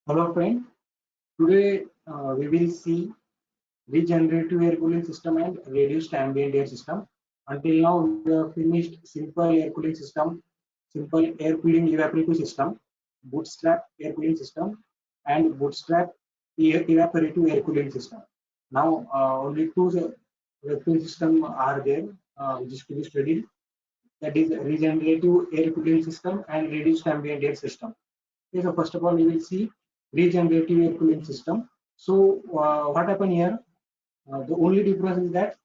Hello friend, today we will see regenerative air cooling system and reduced ambient air system. Until now we have finished simple air cooling system, simple air cooling evaporative system, bootstrap air cooling system and bootstrap evaporative air cooling system. Now only two air cooling systems are there which is to be studied, that is regenerative air cooling system and reduced ambient air system. Okay, so first of all, we will see regenerative air cooling system. So what happened here? The only difference is that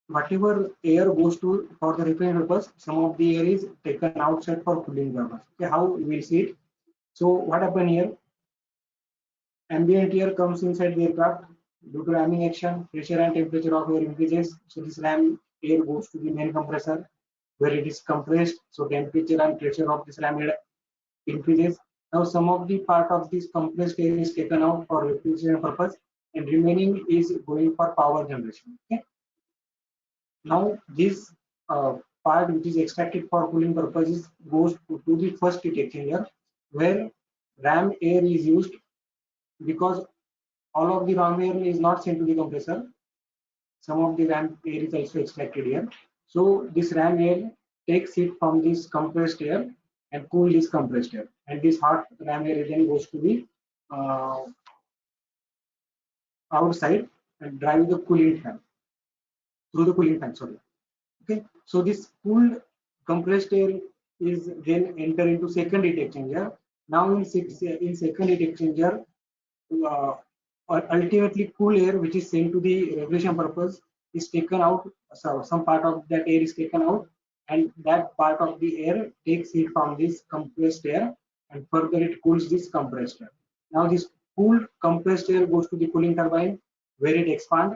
whatever air goes to for the refrigerant purpose, some of the air is taken outside for cooling purpose. Okay, how we will see it? So what happened here? Ambient air comes inside the aircraft due to ramming action. Pressure and temperature of air increases. So this ram air goes to the main compressor where it is compressed. So temperature and pressure of this ram air increases. Now some of the part of this compressed air is taken out for refrigeration purpose and remaining is going for power generation. Okay. Now this part which is extracted for cooling purposes goes to the first heat exchanger where ram air is used because all of the ram air is not sent to the compressor. Some of the ram air is also extracted here. So this ram air takes it from this compressed air and cool this compressed air, and this hot ram air then goes to the uh, outside and drive the cooling fan through the cooling fan. Sorry. Okay. So this cooled compressed air is then enter into second heat exchanger. Now in second heat exchanger, uh, ultimately cool air which is sent to the refrigeration purpose is taken out. So some part of that air is taken out, and that part of the air takes heat from this compressed air, and further it cools this compressed air. Now this cooled compressed air goes to the cooling turbine where it expands.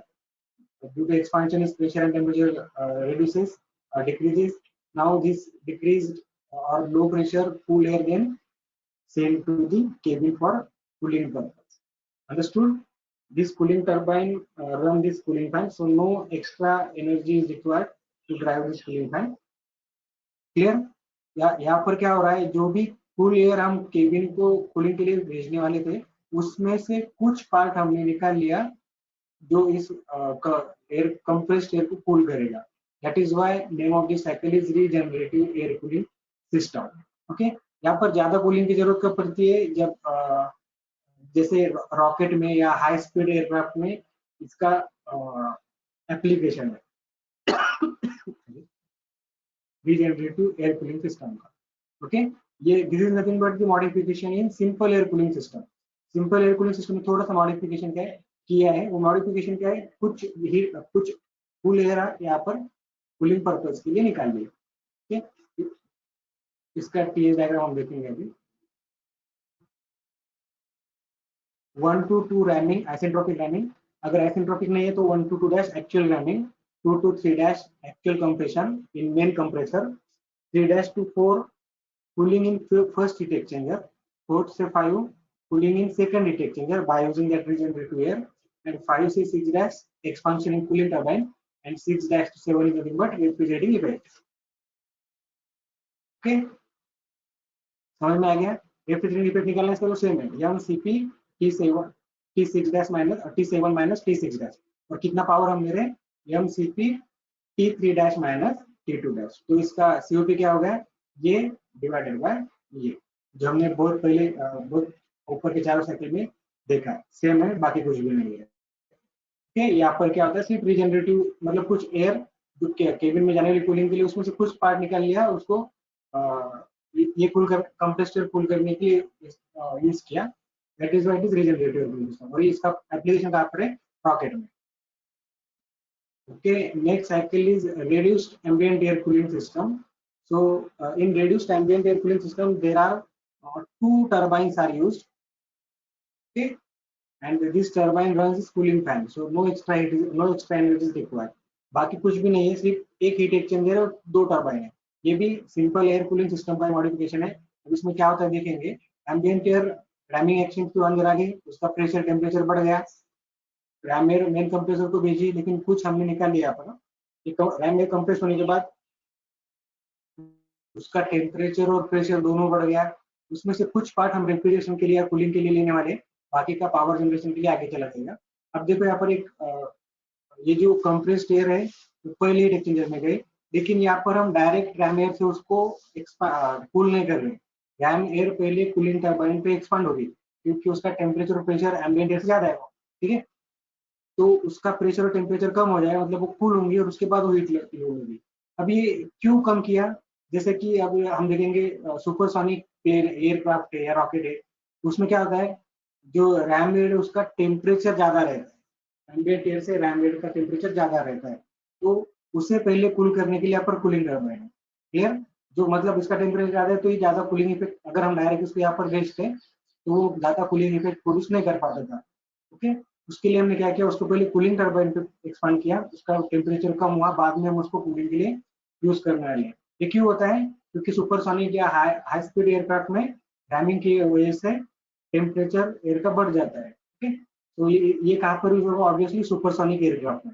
Due to expansion, its pressure and temperature decreases. Now this decreased or low pressure cool air then sent to the cabin for cooling purpose. Understood? This cooling turbine run this cooling fan, so no extra energy is required to drive this cooling fan. Clear? या यहाँ पर क्या हो रहा है, जो भी cool air हम केबिन को कूलिंग के लिए भेजने वाले थे उसमें से कुछ पार्ट हमने निकाल लिया जो इस एयर कंप्रेस्ड एयर को कूल करेगा. That is why name of this cycle is regenerative air cooling system. Okay, यहाँ पर ज्यादा कूलिंग की जरूरत कब पड़ती है? जब जैसे रॉकेट में या हाई स्पीड एयरक्राफ्ट में इसका एप्लीकेशन है regenerative air cooling system का. ओके, ये this is nothing but the modification in simple air cooling system. Simple air cooling system में थोड़ा सा मॉडिफिकेशन क्या है किया है. वो मॉडिफिकेशन क्या है, कुछ कूल एयर यहाँ पर कूलिंग पर्पज के लिए निकाल दिए. ओके, इसका टीएस डायग्राम हम देखेंगे अभी. 1 to 2 रैमिंग, आइसेंट्रोपिक रैमिंग. अगर आइसेंट्रोपिक नहीं है तो 1 to 2 dash actual rhyming, 2 to 3 dash actual compression in main compressor, 3 dash to 4 cooling in first heat exchanger, 4 to 5 cooling in second heat exchanger by using that regenerative air, and 5 to 6 dash expansion in cooling turbine, and 6 dash to 7 is nothing but refrigerating effect. Okay, समझ में आ गया? refrigerating effect निकालना इसका तो same है, mcp t6 dash minus t7 minus t6 dash, और कितना power हम ले रहे हैं, mcp t3 dash minus t2 dash. तो इसका COP क्या होगा, ये डिवाइडेड बाय ये, जो हमने बहुत पहले बहुत ऊपर के चारों साइकिल में देखा है, सेम है, बाकी कुछ भी नहीं है. ठीक है, यहाँ पर क्या होता है, सिर्फ रिजेनरेटिव मतलब कुछ एयर जो केबिन में जाने वाली कूलिंग के लिए उसमें से कुछ पार्ट निकाल लिया, उसको ये कूल कर कंप्रेसर कूल करने के लिए यूज किया. That is what is regenerative cooling system, और इसका एप्लीकेशन कहाँ पर है, रॉकेट में. Okay, next cycle is reduced ambient air cooling system. So in reduced ambient air cooling system, there are 2 turbines are used. Okay, and this turbine runs cooling fan. So no extra energy is required. बाकी कुछ भी नहीं है, सिर्फ एक heat exchanger और 2 turbine है. ये भी सिंपल एयर कूलिंग सिस्टम का मॉडिफिकेशन है. अब इसमें क्या होता है देखेंगे. एम्बिएंट एयर रैमिंग एक्शन के अंदर आ गई, उसका प्रेशर टेम्परेचर बढ़ गया, रैम एयर मेन कंप्रेसर को भेजी, लेकिन कुछ हमने निकाल लिया पर रैम एयर कंप्रेस होने के बाद उसका टेम्परेचर और प्रेशर दोनों बढ़ गया. उसमें से कुछ पार्ट हम रेफ्रिजरेशन के लिए या कूलिंग के लिए लेने वाले, बाकी का पावर जनरेशन के लिए आगे चला जाएगा। अब देखो यहाँ पर एक ये जो कंप्रेस्ड एयर है वो पहले हीट एक्सचेंजर में गए, लेकिन यहाँ पर हम डायरेक्ट रैम एयर से उसको कूल नहीं कर रहे। रैम एयर पहले कूलिंग टरबाइन पे एक्सपांड होगी, क्योंकि उसका टेम्परेचर और प्रेशर एम्बिएंट एयर से ज्यादा है, ठीक है। तो उसका प्रेशर और टेम्परेचर कम हो जाएगा, मतलब वो कूल होंगी और उसके बाद वो हीट होगी। अब ये क्यों कम किया, जैसे कि अब हम देखेंगे सुपरसोनिक एयरक्राफ्ट है या रॉकेट है, उसमें क्या होता है, जो रैम एयर है उसका टेम्परेचर ज्यादा रहता है, एम्बिएंट एयर से रैम एयर का टेम्परेचर ज्यादा रहता है, तो उसे पहले कूल करने के लिए यहाँ पर कूलिंग टरबाइन है। क्लियर, जो मतलब इसका टेम्परेचर ज्यादा है तो ये ज्यादा कूलिंग इफेक्ट, अगर हम डायरेक्ट उसको यहाँ पर भेजते तो वो ज्यादा कूलिंग इफेक्ट प्रोड्यूस नहीं कर पाता था। ओके, उसके लिए हमने क्या किया, उसको पहले कूलिंग टरबाइन पे एक्सपांड किया, उसका टेम्परेचर कम हुआ, बाद में हम उसको कूलिंग के लिए यूज करने वाले हैं। ये क्यों होता है, क्योंकि सुपरसोनिक या हाई स्पीड एयरक्राफ्ट में रैमिंग की वजह से टेम्परेचर एयर का बढ़ जाता है। ओके, तो ये कहाँ पर यूज होगा, ऑब्वियसली सुपरसोनिक एयरक्राफ्ट में।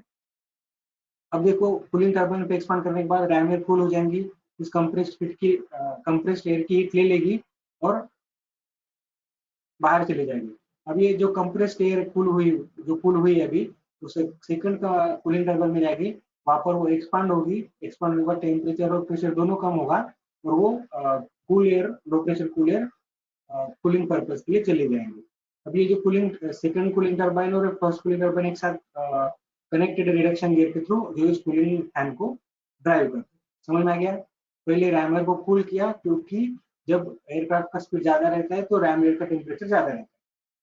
अब देखो कूलिंग टरबाइन पे एक्सपांड करने के बाद रैम एयर कूल हो जाएंगी, इस कंप्रेस्ड एयर की हीट ले लेगी और बाहर चले जाएंगे। अब ये जो कंप्रेस्ड एयर कूल हुई है अभी, उसे सेकंड का कूलिंग टरबाइन में जाएगी, वहां पर वो एक्सपांड होगी, एक्सपांड होने के बाद टेम्परेचर और प्रेशर दोनों कम होगा और वो cool air, low pressure cool air cooling purpose के लिए चले जाएंगे। अब ये जो कूलिंग सेकंड कूलिंग टरबाइन और फर्स्ट कूलिंग टरबाइन एक साथ कनेक्टेड रिडक्शन गियर के थ्रू जो इस कूलिंग फैन को ड्राइव करते हैं। समझ में आ गया, पहले रैम एयर को कूल किया, क्योंकि जब एयरक्राफ्ट का स्पीड ज्यादा रहता है तो रैम एयर का टेम्परेचर ज्यादा रहता है।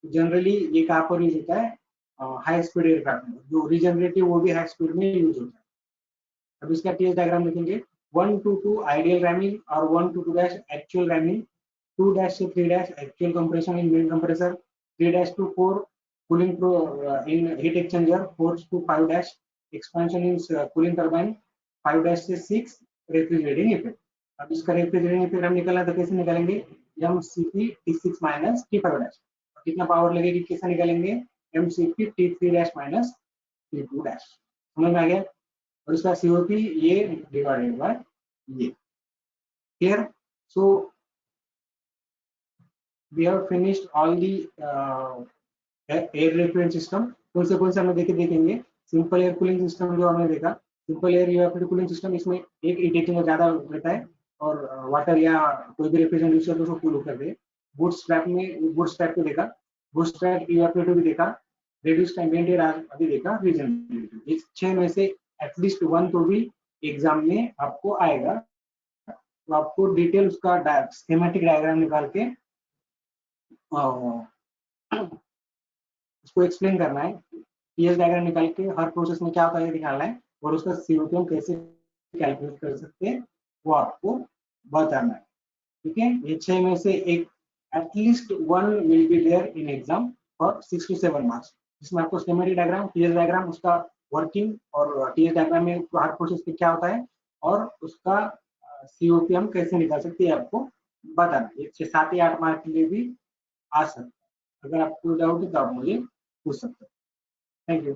जनरली ये कहाँ पर यूज होता है, हाई स्पीड एयरक्राफ्ट में, जो रिजनरेटिव वो भी हाई स्पीड में यूज होता है। अब इसका टीएस डायग्राम देखेंगे, 1 to 2 आइडियल रैमिंग और 1 to 2 एक्चुअल रैमिंग, 2 से 3 actual compression in main compressor, 3 to 4 cooling in heat exchanger, 4 to 5 expansion in cooling turbine, 5 से 6 रेफ्रिजरेटिंग इफेक्ट। अब इसका रेफ्रिजरेटिंग इफेक्ट हम निकालना तो कैसे निकालेंगे, एमसीपी T6 माइनस T5 कितना पावर लगेगी, कैसे निकालेंगे, एमसीपी T3 माइनस T2। समझ में आ गया, और इसका सीओपी ये डिवाइडेड बाय ये। Clear, so we have finished all the air refrigeration system. कौन से हमें देखेंगे, सिंपल एयर कूलिंग सिस्टम जो हमने देखा, simple air refrigeration cooling system, इसमें एक हीट एक्सचेंजर ज्यादा रहता है और वाटर या कोई भी रेफ्रिजरेंट यूज करके उसको कूल करते हैं। बूटस्ट्रैप को देखा, बूटस्ट्रैप इवेपोरेटर भी देखा, रेड्यूस्ड एम्बिएंट एयर अभी देखा, रीजनरेटिव। इस 6 में से एटलीस्ट 1 तो भी एग्जाम में आपको आएगा, तो आपको डिटेल उसका स्कीमेटिक डायग्राम निकाल के उसको एक्सप्लेन करना है, पीएस डायग्राम निकाल के हर प्रोसेस में क्या होता है दिखाना है, और उसका सीओपी हम कैसे कैलकुलेट कर सकते हैं वो आपको बताना है। ठीक है, ये 6 में से एक at least 1 will be there in exam for 6 to 7 marks, जिसमें आपको स्कीमेटिक डायग्राम, पीएस डायग्राम, उसका वर्किंग और टीएस डायग्राम में हर प्रोसेस पे क्या होता है और उसका सीओपी हम कैसे निकाल सकते हैं आपको बताना। ये 7 या 8 मार्क के लिए भी आ सकता है। अगर आपको डाउट है तो आप मुझे पूछ सकते हैं। Thank you.